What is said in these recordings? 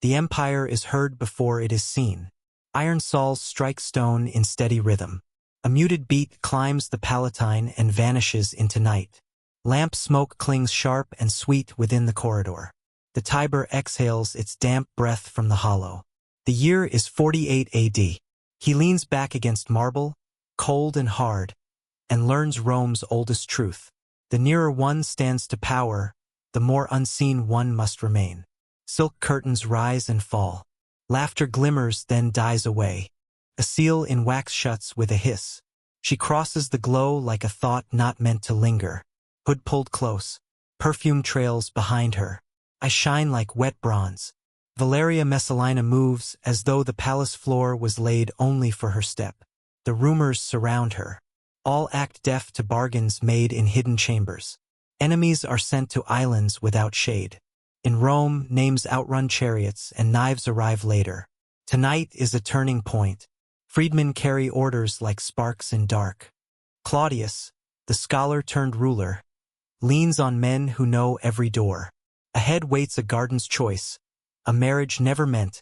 The empire is heard before it is seen. Iron saws strike stone in steady rhythm. A muted beat climbs the Palatine and vanishes into night. Lamp smoke clings sharp and sweet within the corridor. The Tiber exhales its damp breath from the hollow. The year is 48 AD. He leans back against marble, cold and hard, and learns Rome's oldest truth. The nearer one stands to power, the more unseen one must remain. Silk curtains rise and fall. Laughter glimmers, then dies away. A seal in wax shuts with a hiss. She crosses the glow like a thought not meant to linger. Hood pulled close. Perfume trails behind her. I shine like wet bronze. Valeria Messalina moves as though the palace floor was laid only for her step. The rumors surround her. All act deaf to bargains made in hidden chambers. Enemies are sent to islands without shade. In Rome, names outrun chariots and knives arrive later. Tonight is a turning point. Freedmen carry orders like sparks in dark. Claudius, the scholar-turned-ruler, leans on men who know every door. Ahead waits a garden's choice, a marriage never meant,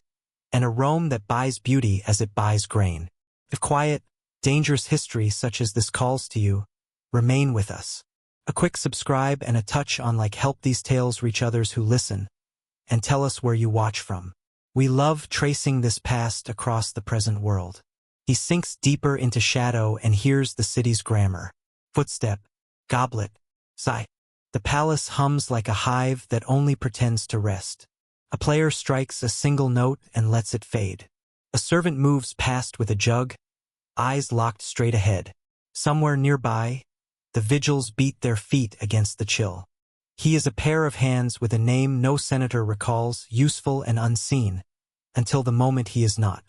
and a Rome that buys beauty as it buys grain. If quiet, dangerous history such as this calls to you, remain with us. A quick subscribe and a touch on like help these tales reach others who listen, and tell us where you watch from. We love tracing this past across the present world. He sinks deeper into shadow and hears the city's grammar. Footstep, goblet, sigh. The palace hums like a hive that only pretends to rest. A player strikes a single note and lets it fade. A servant moves past with a jug, eyes locked straight ahead. Somewhere nearby, the vigils beat their feet against the chill. He is a pair of hands with a name no senator recalls, useful and unseen, until the moment he is not.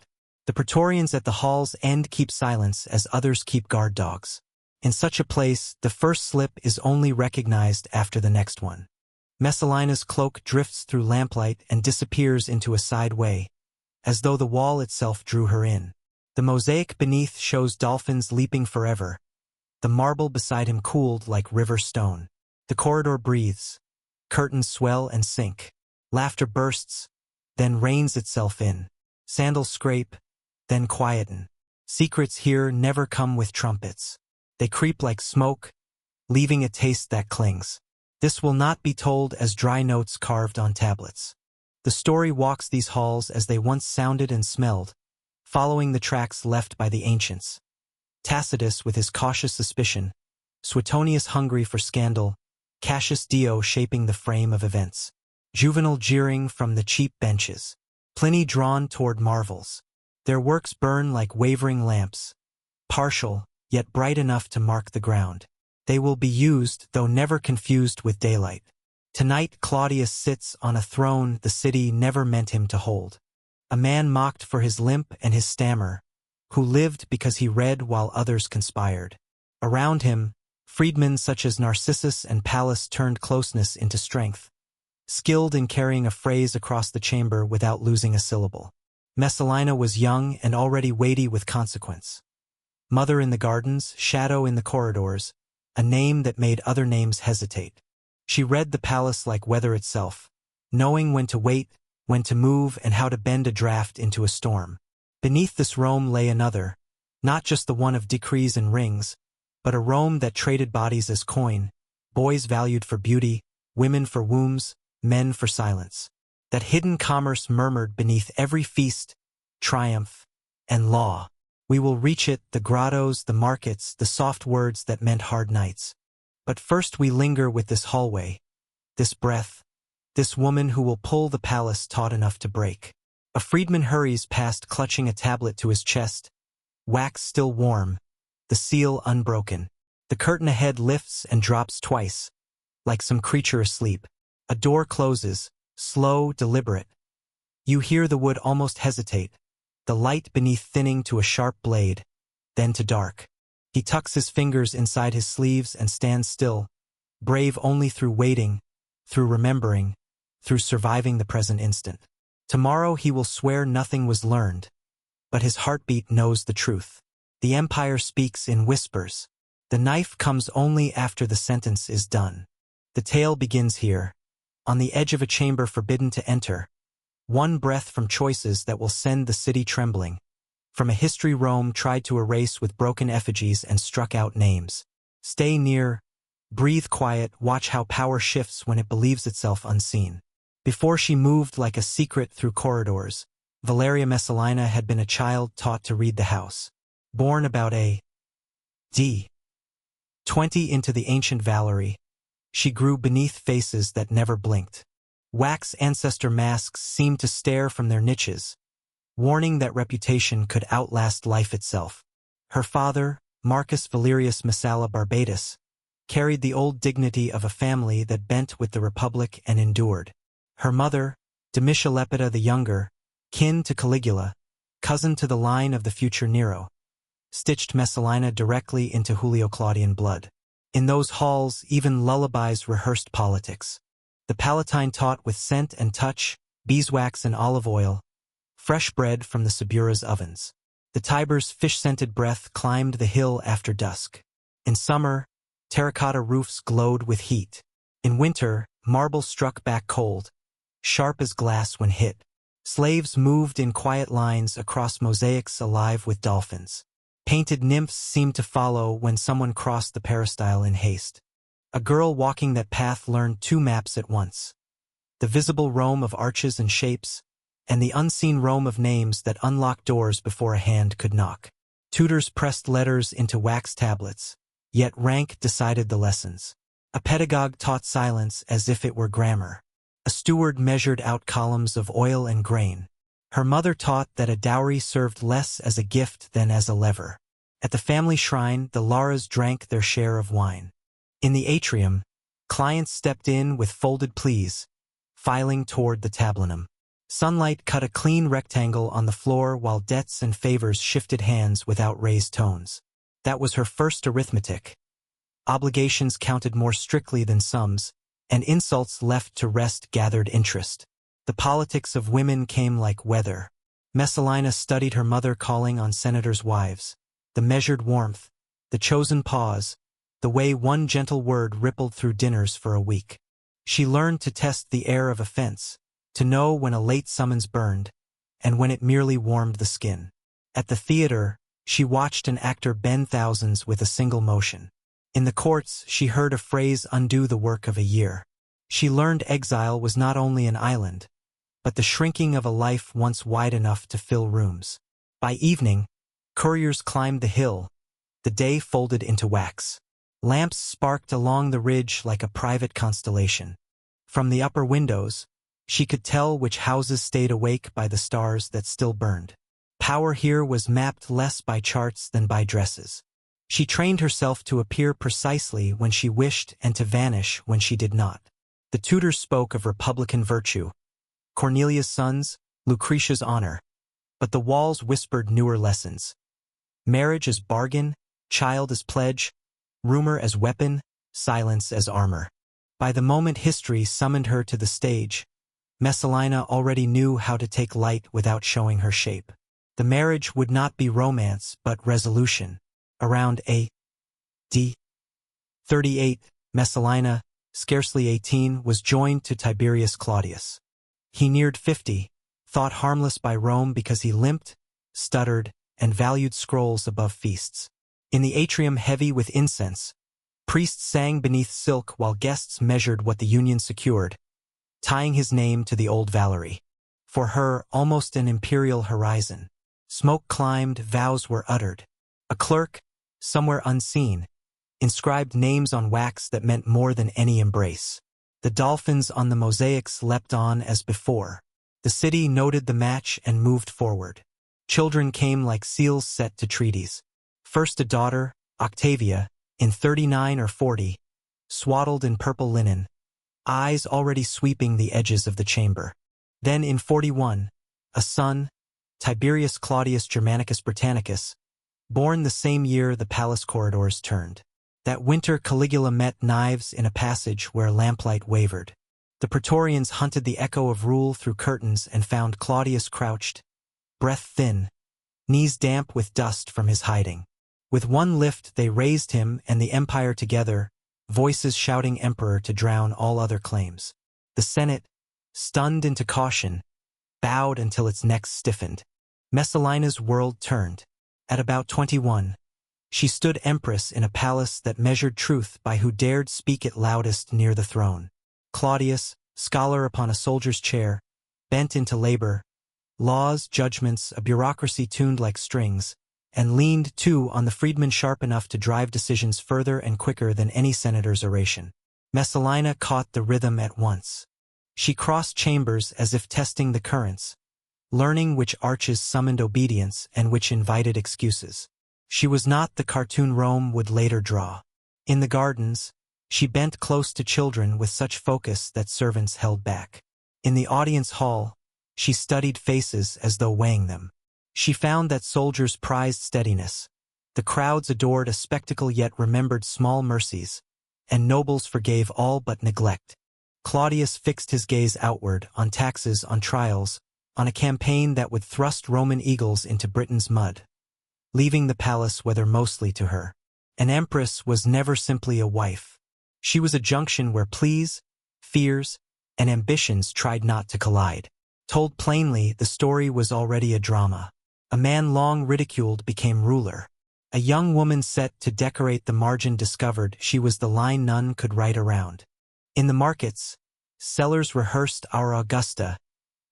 The Praetorians at the hall's end keep silence as others keep guard dogs. In such a place, the first slip is only recognized after the next one. Messalina's cloak drifts through lamplight and disappears into a side way, as though the wall itself drew her in. The mosaic beneath shows dolphins leaping forever. The marble beside him cooled like river stone. The corridor breathes. Curtains swell and sink. Laughter bursts, then reins itself in. Sandals scrape, then quieten. Secrets here never come with trumpets. They creep like smoke, leaving a taste that clings. This will not be told as dry notes carved on tablets. The story walks these halls as they once sounded and smelled, following the tracks left by the ancients. Tacitus with his cautious suspicion, Suetonius hungry for scandal, Cassius Dio shaping the frame of events. Juvenal jeering from the cheap benches. Pliny drawn toward marvels. Their works burn like wavering lamps, partial, yet bright enough to mark the ground. They will be used, though never confused with daylight. Tonight Claudius sits on a throne the city never meant him to hold. A man mocked for his limp and his stammer, who lived because he read while others conspired. Around him, freedmen such as Narcissus and Pallas turned closeness into strength, skilled in carrying a phrase across the chamber without losing a syllable. Messalina was young and already weighty with consequence. Mother in the gardens, shadow in the corridors, a name that made other names hesitate. She read the palace like weather itself, knowing when to wait, when to move, and how to bend a draft into a storm. Beneath this Rome lay another, not just the one of decrees and rings, but a Rome that traded bodies as coin, boys valued for beauty, women for wombs, men for silence. That hidden commerce murmured beneath every feast, triumph, and law. We will reach it, the grottos, the markets, the soft words that meant hard nights. But first we linger with this hallway, this breath, this woman who will pull the palace taut enough to break. A freedman hurries past clutching a tablet to his chest, wax still warm, the seal unbroken. The curtain ahead lifts and drops twice, like some creature asleep. A door closes, slow, deliberate. You hear the wood almost hesitate, the light beneath thinning to a sharp blade, then to dark. He tucks his fingers inside his sleeves and stands still, brave only through waiting, through remembering, through surviving the present instant. Tomorrow he will swear nothing was learned, but his heartbeat knows the truth. The empire speaks in whispers. The knife comes only after the sentence is done. The tale begins here, on the edge of a chamber forbidden to enter, One breath from choices that will send the city trembling. From a history Rome tried to erase with broken effigies and struck out names. Stay near, breathe quiet, watch how power shifts when it believes itself unseen. Before she moved like a secret through corridors, Valeria Messalina had been a child taught to read the house. Born about A.D. 20 into the ancient Valerie, she grew beneath faces that never blinked. Wax ancestor masks seemed to stare from their niches, warning that reputation could outlast life itself. Her father, Marcus Valerius Messala Barbatus, carried the old dignity of a family that bent with the Republic and endured. Her mother, Domitia Lepida the Younger, kin to Caligula, cousin to the line of the future Nero, stitched Messalina directly into Julio Claudian blood. In those halls, even lullabies rehearsed politics. The Palatine taught with scent and touch, beeswax and olive oil, fresh bread from the Subura's ovens. The Tiber's fish-scented breath climbed the hill after dusk. In summer, terracotta roofs glowed with heat. In winter, marble struck back cold, sharp as glass when hit. Slaves moved in quiet lines across mosaics alive with dolphins. Painted nymphs seemed to follow when someone crossed the peristyle in haste. A girl walking that path learned two maps at once. The visible Rome of arches and shapes, and the unseen Rome of names that unlocked doors before a hand could knock. Tutors pressed letters into wax tablets, yet rank decided the lessons. A pedagogue taught silence as if it were grammar. A steward measured out columns of oil and grain. Her mother taught that a dowry served less as a gift than as a lever. At the family shrine, the Laras drank their share of wine. In the atrium, clients stepped in with folded pleas, filing toward the tablinum. Sunlight cut a clean rectangle on the floor while debts and favors shifted hands without raised tones. That was her first arithmetic. Obligations counted more strictly than sums, and insults left to rest gathered interest. The politics of women came like weather. Messalina studied her mother calling on senators' wives. The measured warmth, the chosen pause, the way one gentle word rippled through dinners for a week. She learned to test the air of offense, to know when a late summons burned, and when it merely warmed the skin. At the theater, she watched an actor bend thousands with a single motion. In the courts, she heard a phrase undo the work of a year. She learned exile was not only an island, but the shrinking of a life once wide enough to fill rooms. By evening, couriers climbed the hill, the day folded into wax. Lamps sparked along the ridge like a private constellation. From the upper windows, she could tell which houses stayed awake by the stars that still burned. Power here was mapped less by charts than by dresses. She trained herself to appear precisely when she wished and to vanish when she did not. The tutors spoke of republican virtue, Cornelia's sons, Lucretia's honor, but the walls whispered newer lessons. Marriage as bargain, child as pledge, rumor as weapon, silence as armor. By the moment history summoned her to the stage, Messalina already knew how to take light without showing her shape. The marriage would not be romance but resolution. Around A.D. 38, Messalina, scarcely 18, was joined to Tiberius Claudius. He neared 50, thought harmless by Rome because he limped, stuttered, and valued scrolls above feasts. In the atrium heavy with incense, priests sang beneath silk while guests measured what the union secured, tying his name to the old Valerie. For her, almost an imperial horizon. Smoke climbed, vows were uttered. A clerk, somewhere unseen, inscribed names on wax that meant more than any embrace. The dolphins on the mosaics leapt on as before. The city noted the match and moved forward. Children came like seals set to treaties. First a daughter, Octavia, in 39 or 40, swaddled in purple linen, eyes already sweeping the edges of the chamber. Then in 41, a son, Tiberius Claudius Germanicus Britannicus, born the same year the palace corridors turned. That winter Caligula met knives in a passage where lamplight wavered. The Praetorians hunted the echo of rule through curtains and found Claudius crouched, breath thin, knees damp with dust from his hiding. With one lift they raised him and the empire together, voices shouting emperor to drown all other claims. The Senate, stunned into caution, bowed until its neck stiffened. Messalina's world turned. At about 21, she stood empress in a palace that measured truth by who dared speak it loudest near the throne. Claudius, scholar upon a soldier's chair, bent into labor, laws, judgments, a bureaucracy tuned like strings, and leaned, too, on the freedman sharp enough to drive decisions further and quicker than any senator's oration. Messalina caught the rhythm at once. She crossed chambers as if testing the currents, learning which arches summoned obedience and which invited excuses. She was not the cartoon Rome would later draw. In the gardens, she bent close to children with such focus that servants held back. In the audience hall, she studied faces as though weighing them. She found that soldiers prized steadiness, the crowds adored a spectacle yet remembered small mercies, and nobles forgave all but neglect. Claudius fixed his gaze outward, on taxes, on trials, on a campaign that would thrust Roman eagles into Britain's mud, leaving the palace whether mostly to her. An empress was never simply a wife. She was a junction where pleas, fears, and ambitions tried not to collide. Told plainly, the story was already a drama. A man long ridiculed became ruler. A young woman set to decorate the margin discovered she was the line none could write around. In the markets, sellers rehearsed our Augusta,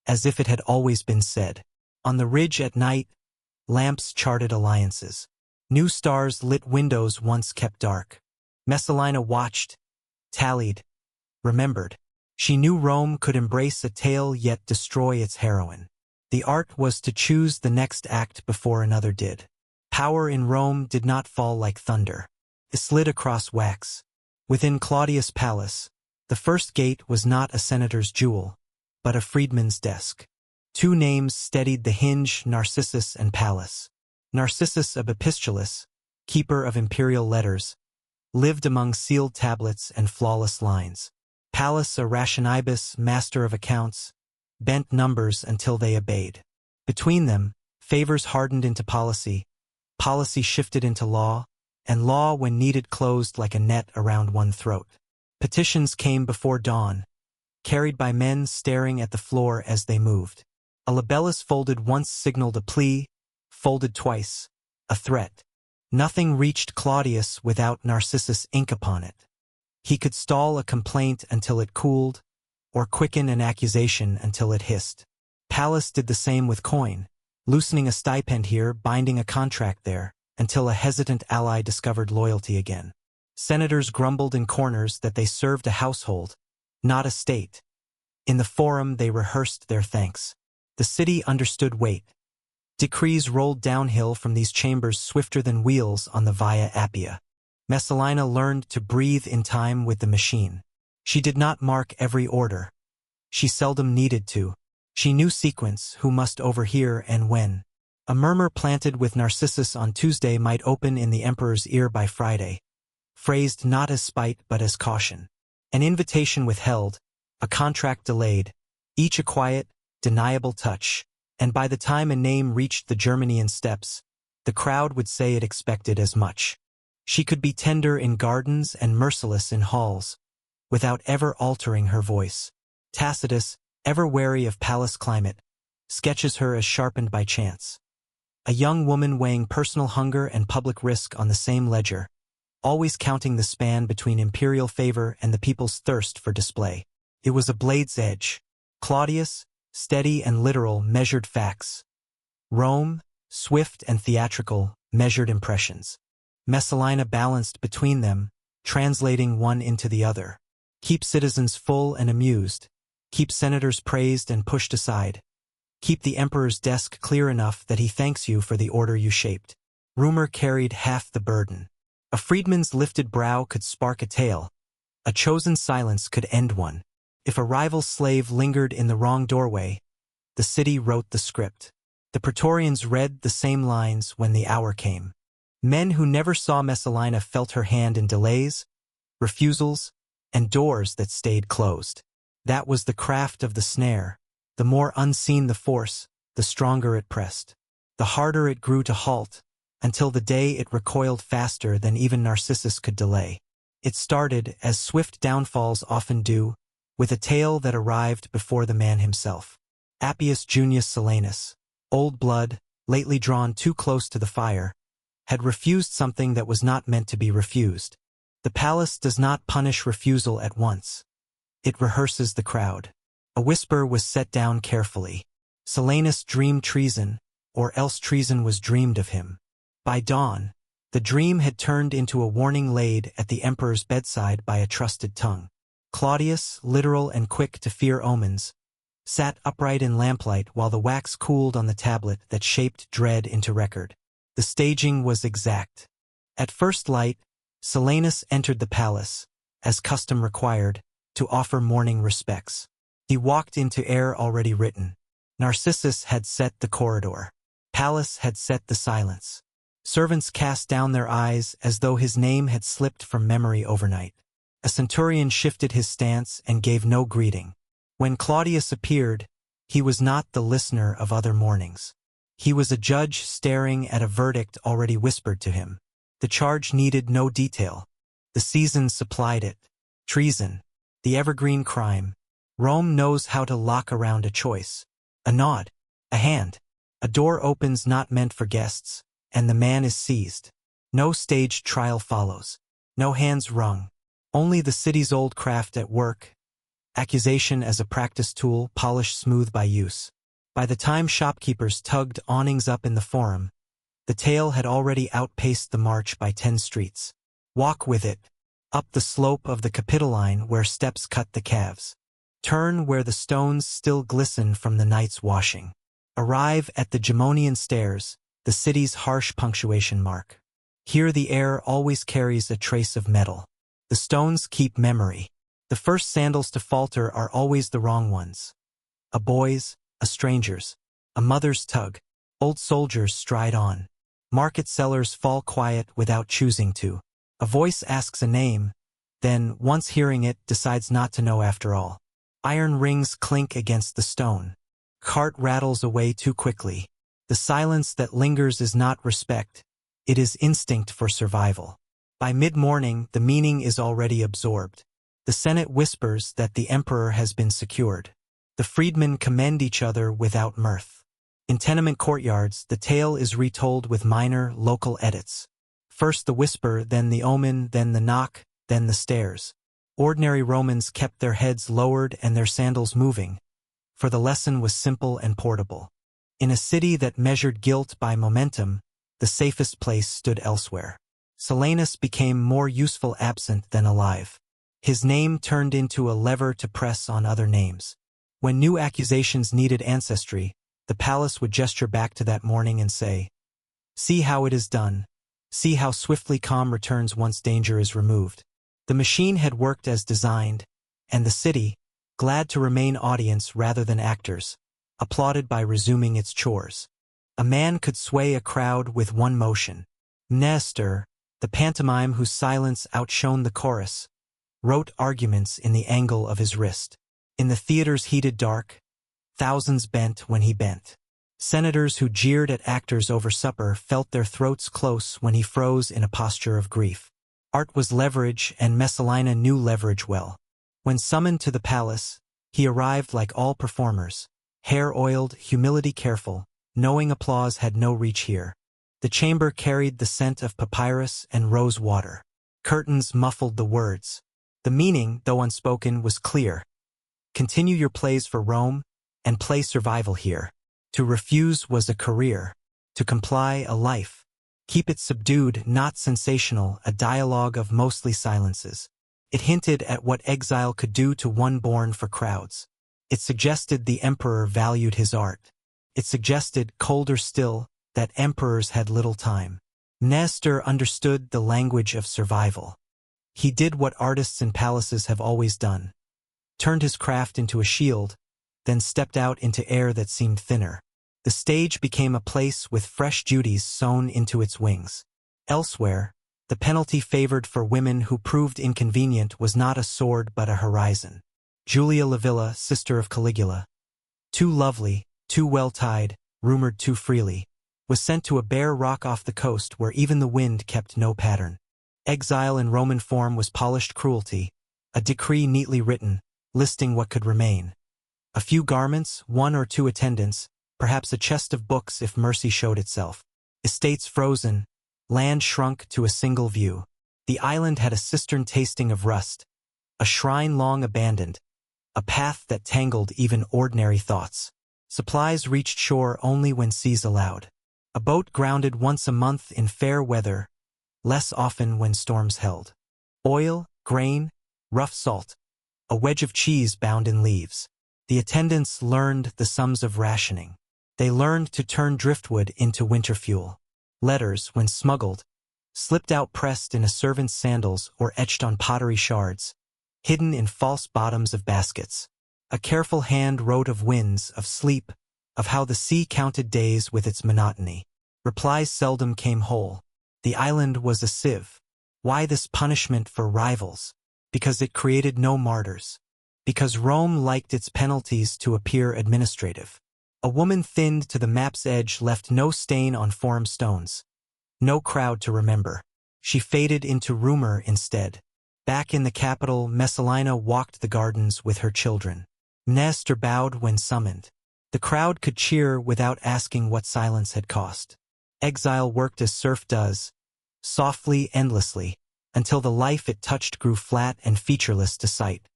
as if it had always been said. On the ridge at night, lamps charted alliances. New stars lit windows once kept dark. Messalina watched, tallied, remembered. She knew Rome could embrace a tale yet destroy its heroine. The art was to choose the next act before another did. Power in Rome did not fall like thunder. It slid across wax. Within Claudius' palace, the first gate was not a senator's jewel, but a freedman's desk. Two names steadied the hinge, Narcissus and Pallas. Narcissus, a Epistulus, keeper of imperial letters, lived among sealed tablets and flawless lines. Pallas, a Rationibus, master of accounts, bent numbers until they obeyed. Between them, favors hardened into policy, policy shifted into law, and law when needed closed like a net around one throat. Petitions came before dawn, carried by men staring at the floor as they moved. A libellus folded once signaled a plea, folded twice, a threat. Nothing reached Claudius without Narcissus' ink upon it. He could stall a complaint until it cooled, or quicken an accusation until it hissed. Pallas did the same with coin, loosening a stipend here, binding a contract there, until a hesitant ally discovered loyalty again. Senators grumbled in corners that they served a household, not a state. In the forum they rehearsed their thanks. The city understood weight. Decrees rolled downhill from these chambers swifter than wheels on the Via Appia. Messalina learned to breathe in time with the machine. She did not mark every order. She seldom needed to. She knew sequence, who must overhear and when. A murmur planted with Narcissus on Tuesday might open in the emperor's ear by Friday, phrased not as spite but as caution. An invitation withheld, a contract delayed, each a quiet, deniable touch, and by the time a name reached the Germanian steps, the crowd would say it expected as much. She could be tender in gardens and merciless in halls, without ever altering her voice. Tacitus, ever wary of palace climate, sketches her as sharpened by chance. A young woman weighing personal hunger and public risk on the same ledger, always counting the span between imperial favor and the people's thirst for display. It was a blade's edge. Claudius, steady and literal, measured facts. Rome, swift and theatrical, measured impressions. Messalina balanced between them, translating one into the other. Keep citizens full and amused. Keep senators praised and pushed aside. Keep the emperor's desk clear enough that he thanks you for the order you shaped. Rumor carried half the burden. A freedman's lifted brow could spark a tale. A chosen silence could end one. If a rival slave lingered in the wrong doorway, the city wrote the script. The Praetorians read the same lines when the hour came. Men who never saw Messalina felt her hand in delays, refusals, and doors that stayed closed. That was the craft of the snare. The more unseen the force, the stronger it pressed. The harder it grew to halt, until the day it recoiled faster than even Narcissus could delay. It started, as swift downfalls often do, with a tale that arrived before the man himself. Appius Junius Silanus, old blood, lately drawn too close to the fire, had refused something that was not meant to be refused. The palace does not punish refusal at once. It rehearses the crowd. A whisper was set down carefully. Silanus dreamed treason, or else treason was dreamed of him. By dawn, the dream had turned into a warning laid at the emperor's bedside by a trusted tongue. Claudius, literal and quick to fear omens, sat upright in lamplight while the wax cooled on the tablet that shaped dread into record. The staging was exact. At first light, Silanus entered the palace, as custom required, to offer morning respects. He walked into air already written. Narcissus had set the corridor. Pallas had set the silence. Servants cast down their eyes as though his name had slipped from memory overnight. A centurion shifted his stance and gave no greeting. When Claudius appeared, he was not the listener of other mornings. He was a judge staring at a verdict already whispered to him. The charge needed no detail. The season supplied it. Treason, the evergreen crime. Rome knows how to lock around a choice. A nod, a hand, a door opens not meant for guests, and the man is seized. No staged trial follows. No hands wrung. Only the city's old craft at work. Accusation as a practice tool, polished smooth by use. By the time shopkeepers tugged awnings up in the forum, the tale had already outpaced the march by 10 streets. Walk with it, up the slope of the Capitoline where steps cut the calves. Turn where the stones still glisten from the night's washing. Arrive at the Gemonian stairs, the city's harsh punctuation mark. Here the air always carries a trace of metal. The stones keep memory. The first sandals to falter are always the wrong ones. A boy's, a stranger's, a mother's tug. Old soldiers stride on. Market sellers fall quiet without choosing to. A voice asks a name, then, once hearing it, decides not to know after all. Iron rings clink against the stone. Cart rattles away too quickly. The silence that lingers is not respect. It is instinct for survival. By mid-morning, the meaning is already absorbed. The Senate whispers that the emperor has been secured. The freedmen commend each other without mirth. In tenement courtyards, the tale is retold with minor, local edits. First the whisper, then the omen, then the knock, then the stairs. Ordinary Romans kept their heads lowered and their sandals moving, for the lesson was simple and portable. In a city that measured guilt by momentum, the safest place stood elsewhere. Silanus became more useful absent than alive. His name turned into a lever to press on other names. When new accusations needed ancestry, the palace would gesture back to that morning and say, "See how it is done. See how swiftly calm returns once danger is removed." The machine had worked as designed, and the city, glad to remain audience rather than actors, applauded by resuming its chores. A man could sway a crowd with one motion. Nestor, the pantomime whose silence outshone the chorus, wrote arguments in the angle of his wrist. In the theater's heated dark, thousands bent when he bent. Senators who jeered at actors over supper felt their throats close when he froze in a posture of grief. Art was leverage, and Messalina knew leverage well. When summoned to the palace, he arrived like all performers, hair oiled, humility careful, knowing applause had no reach here. The chamber carried the scent of papyrus and rose water. Curtains muffled the words. The meaning, though unspoken, was clear. Continue your plays for Rome, and play survival here. To refuse was a career. To comply, a life. Keep it subdued, not sensational, a dialogue of mostly silences. It hinted at what exile could do to one born for crowds. It suggested the emperor valued his art. It suggested, colder still, that emperors had little time. Nestor understood the language of survival. He did what artists in palaces have always done. Turned his craft into a shield, then stepped out into air that seemed thinner. The stage became a place with fresh duties sewn into its wings. Elsewhere, the penalty favored for women who proved inconvenient was not a sword but a horizon. Julia Livilla, sister of Caligula, too lovely, too well-tied, rumored too freely, was sent to a bare rock off the coast where even the wind kept no pattern. Exile in Roman form was polished cruelty, a decree neatly written, listing what could remain. A few garments, one or two attendants, perhaps a chest of books if mercy showed itself. Estates frozen, land shrunk to a single view. The island had a cistern tasting of rust, a shrine long abandoned, a path that tangled even ordinary thoughts. Supplies reached shore only when seas allowed. A boat grounded once a month in fair weather, less often when storms held. Oil, grain, rough salt, a wedge of cheese bound in leaves. The attendants learned the sums of rationing. They learned to turn driftwood into winter fuel. Letters, when smuggled, slipped out pressed in a servant's sandals or etched on pottery shards, hidden in false bottoms of baskets. A careful hand wrote of winds, of sleep, of how the sea counted days with its monotony. Replies seldom came whole. The island was a sieve. Why this punishment for rivals? Because it created no martyrs. Because Rome liked its penalties to appear administrative. A woman thinned to the map's edge left no stain on forum stones. No crowd to remember. She faded into rumor instead. Back in the capital, Messalina walked the gardens with her children. Nestor bowed when summoned. The crowd could cheer without asking what silence had cost. Exile worked as surf does, softly, endlessly, until the life it touched grew flat and featureless to sight.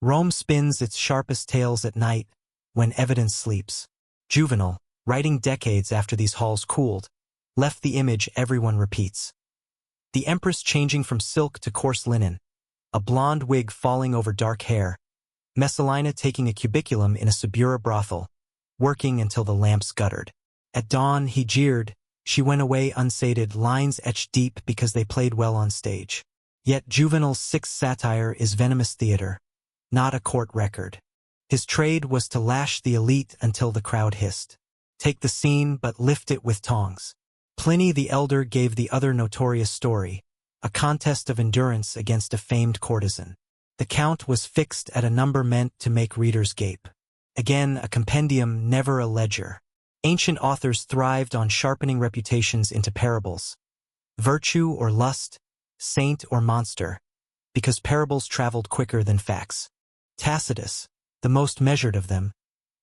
Rome spins its sharpest tales at night, when evidence sleeps. Juvenal, writing decades after these halls cooled, left the image everyone repeats. The empress changing from silk to coarse linen, a blonde wig falling over dark hair, Messalina taking a cubiculum in a Subura brothel, working until the lamps guttered. At dawn, he jeered. She went away unsated, lines etched deep because they played well on stage. Yet Juvenal's sixth satire is venomous theater, not a court record. His trade was to lash the elite until the crowd hissed. Take the scene, but lift it with tongs. Pliny the Elder gave the other notorious story, a contest of endurance against a famed courtesan. The count was fixed at a number meant to make readers gape. Again, a compendium, never a ledger. Ancient authors thrived on sharpening reputations into parables. Virtue or lust, saint or monster, because parables traveled quicker than facts. Tacitus, the most measured of them,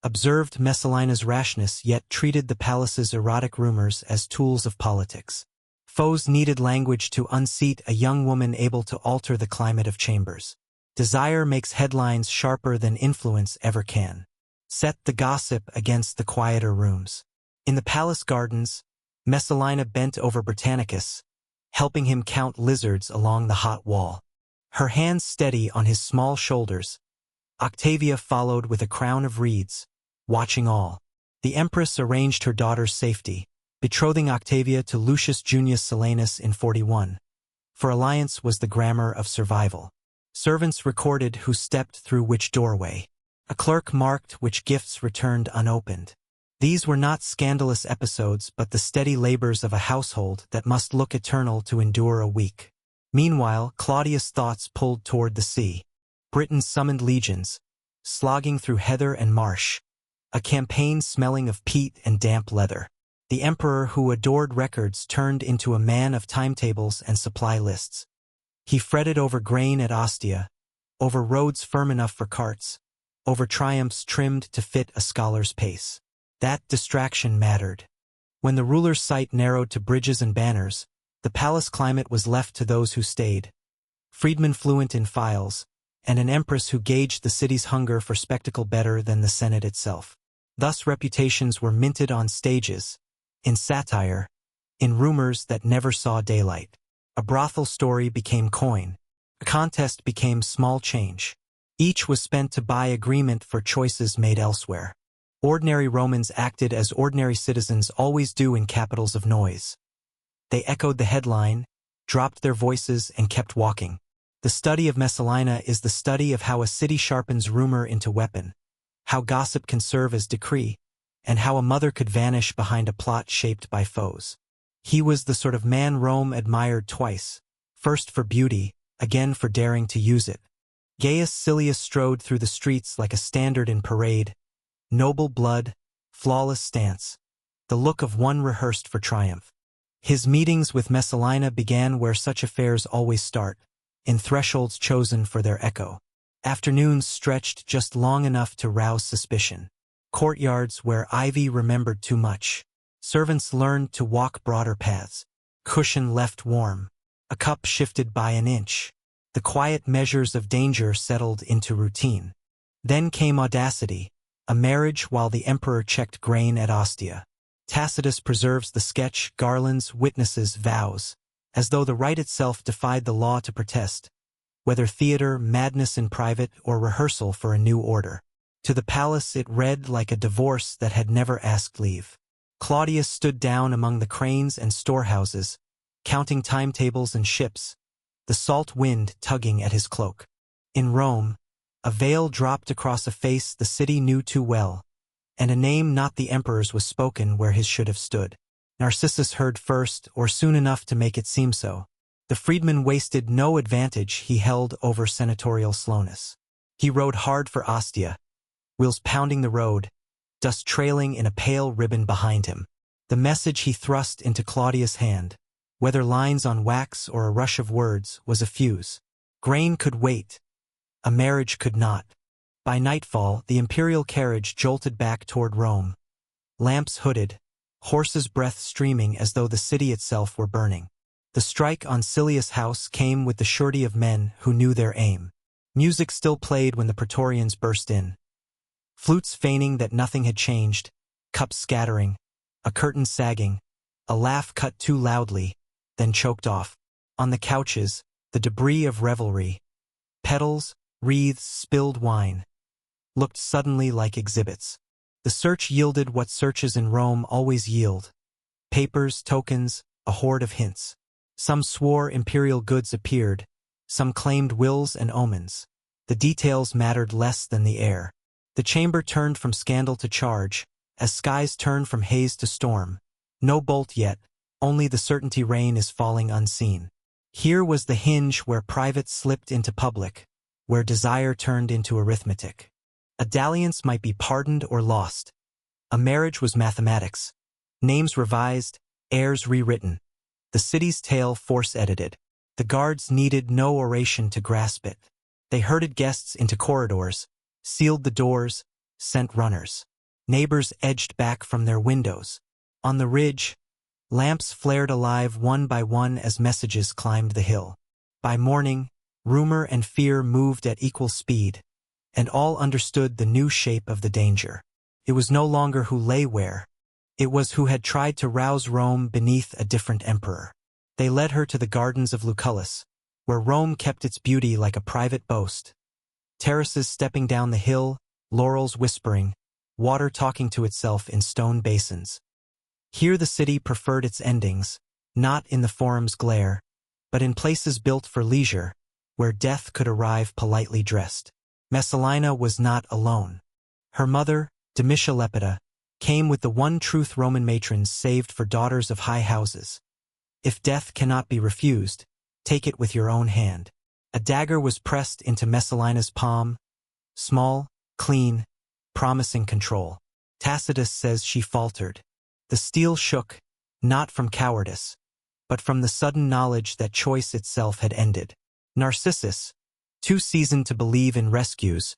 observed Messalina's rashness yet treated the palace's erotic rumors as tools of politics. Foes needed language to unseat a young woman able to alter the climate of chambers. Desire makes headlines sharper than influence ever can. Set the gossip against the quieter rooms. In the palace gardens, Messalina bent over Britannicus, helping him count lizards along the hot wall. Her hands steady on his small shoulders, Octavia followed with a crown of reeds, watching all. The empress arranged her daughter's safety, betrothing Octavia to Lucius Junius Silanus in 41. For alliance was the grammar of survival. Servants recorded who stepped through which doorway. A clerk marked which gifts returned unopened. These were not scandalous episodes but the steady labors of a household that must look eternal to endure a week. Meanwhile, Claudius' thoughts pulled toward the sea. Britain summoned legions, slogging through heather and marsh, a campaign smelling of peat and damp leather. The emperor who adored records turned into a man of timetables and supply lists. He fretted over grain at Ostia, over roads firm enough for carts, over triumphs trimmed to fit a scholar's pace. That distraction mattered. When the ruler's sight narrowed to bridges and banners, the palace climate was left to those who stayed. Freedmen fluent in files, and an empress who gauged the city's hunger for spectacle better than the Senate itself. Thus reputations were minted on stages, in satire, in rumors that never saw daylight. A brothel story became coin. A contest became small change. Each was spent to buy agreement for choices made elsewhere. Ordinary Romans acted as ordinary citizens always do in capitals of noise. They echoed the headline, dropped their voices, and kept walking. The study of Messalina is the study of how a city sharpens rumor into weapon, how gossip can serve as decree, and how a mother could vanish behind a plot shaped by foes. He was the sort of man Rome admired twice, first for beauty, again for daring to use it. Gaius Silius strode through the streets like a standard in parade, noble blood, flawless stance, the look of one rehearsed for triumph. His meetings with Messalina began where such affairs always start, in thresholds chosen for their echo. Afternoons stretched just long enough to rouse suspicion. Courtyards where ivy remembered too much. Servants learned to walk broader paths. Cushion left warm. A cup shifted by an inch. The quiet measures of danger settled into routine. Then came audacity, a marriage while the emperor checked grain at Ostia. Tacitus preserves the sketch, garlands, witnesses, vows, as though the rite itself defied the law to protest, whether theater, madness in private, or rehearsal for a new order. To the palace it read like a divorce that had never asked leave. Claudius stood down among the cranes and storehouses, counting timetables and ships, the salt wind tugging at his cloak. In Rome, a veil dropped across a face the city knew too well, and a name not the emperor's was spoken where his should have stood. Narcissus heard first, or soon enough to make it seem so. The freedman wasted no advantage he held over senatorial slowness. He rode hard for Ostia, wheels pounding the road, dust trailing in a pale ribbon behind him. The message he thrust into Claudius' hand, whether lines on wax or a rush of words, was a fuse. Grain could wait. A marriage could not. By nightfall, the imperial carriage jolted back toward Rome. Lamps hooded, horses' breath streaming as though the city itself were burning. The strike on Silius' house came with the surety of men who knew their aim. Music still played when the Praetorians burst in. Flutes feigning that nothing had changed, cups scattering, a curtain sagging, a laugh cut too loudly, then choked off. On the couches, the debris of revelry, petals, wreaths, spilled wine, looked suddenly like exhibits. The search yielded what searches in Rome always yield: papers, tokens, a hoard of hints. Some swore imperial goods appeared, some claimed wills and omens. The details mattered less than the air. The chamber turned from scandal to charge, as skies turn from haze to storm. No bolt yet, only the certainty rain is falling unseen. Here was the hinge where private slipped into public, where desire turned into arithmetic. A dalliance might be pardoned or lost. A marriage was mathematics. Names revised, heirs rewritten. The city's tale force-edited. The guards needed no oration to grasp it. They herded guests into corridors, sealed the doors, sent runners. Neighbors edged back from their windows. On the ridge, lamps flared alive one by one as messages climbed the hill. By morning, rumor and fear moved at equal speed, and all understood the new shape of the danger. It was no longer who lay where. It was who had tried to rouse Rome beneath a different emperor. They led her to the gardens of Lucullus, where Rome kept its beauty like a private boast. Terraces stepping down the hill, laurels whispering, water talking to itself in stone basins. Here the city preferred its endings, not in the forum's glare, but in places built for leisure, where death could arrive politely dressed. Messalina was not alone. Her mother, Domitia Lepida, came with the one truth Roman matrons saved for daughters of high houses. If death cannot be refused, take it with your own hand. A dagger was pressed into Messalina's palm, small, clean, promising control. Tacitus says she faltered. The steel shook, not from cowardice, but from the sudden knowledge that choice itself had ended. Narcissus, too seasoned to believe in rescues,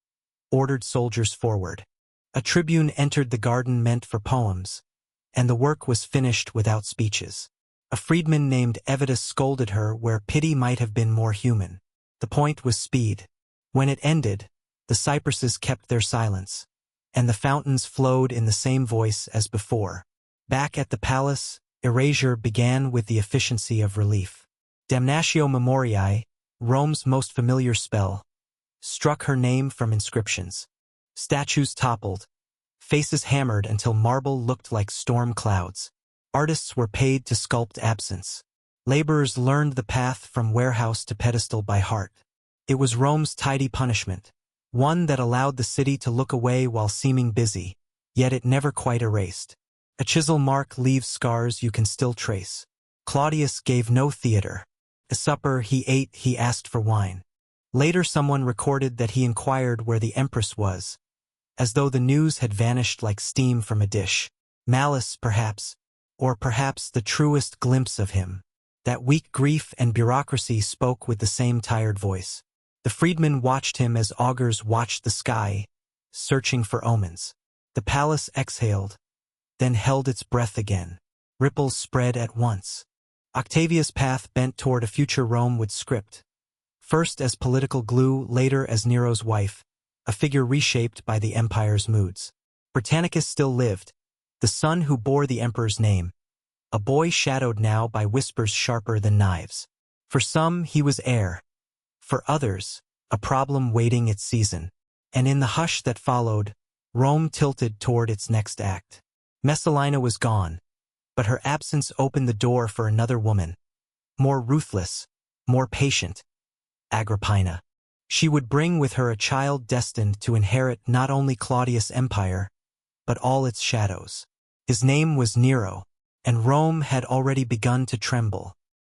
ordered soldiers forward. A tribune entered the garden meant for poems, and the work was finished without speeches. A freedman named Evitus scolded her where pity might have been more human. The point was speed. When it ended, the cypresses kept their silence, and the fountains flowed in the same voice as before. Back at the palace, erasure began with the efficiency of relief. Damnatio Memoriae, Rome's most familiar spell, struck her name from inscriptions. Statues toppled, faces hammered until marble looked like storm clouds. Artists were paid to sculpt absence. Laborers learned the path from warehouse to pedestal by heart. It was Rome's tidy punishment, one that allowed the city to look away while seeming busy, yet it never quite erased. A chisel mark leaves scars you can still trace. Claudius gave no theater. A supper he ate, he asked for wine. Later someone recorded that he inquired where the Empress was, as though the news had vanished like steam from a dish. Malice, perhaps, or perhaps the truest glimpse of him. That weak grief and bureaucracy spoke with the same tired voice. The freedman watched him as augurs watched the sky, searching for omens. The palace exhaled, then held its breath again. Ripples spread at once. Octavia's path bent toward a future Rome would script. First as political glue, later as Nero's wife, a figure reshaped by the empire's moods. Britannicus still lived, the son who bore the emperor's name, a boy shadowed now by whispers sharper than knives. For some, he was heir. For others, a problem waiting its season. And in the hush that followed, Rome tilted toward its next act. Messalina was gone, but her absence opened the door for another woman. More ruthless, more patient. Agrippina. She would bring with her a child destined to inherit not only Claudius' empire, but all its shadows. His name was Nero, and Rome had already begun to tremble.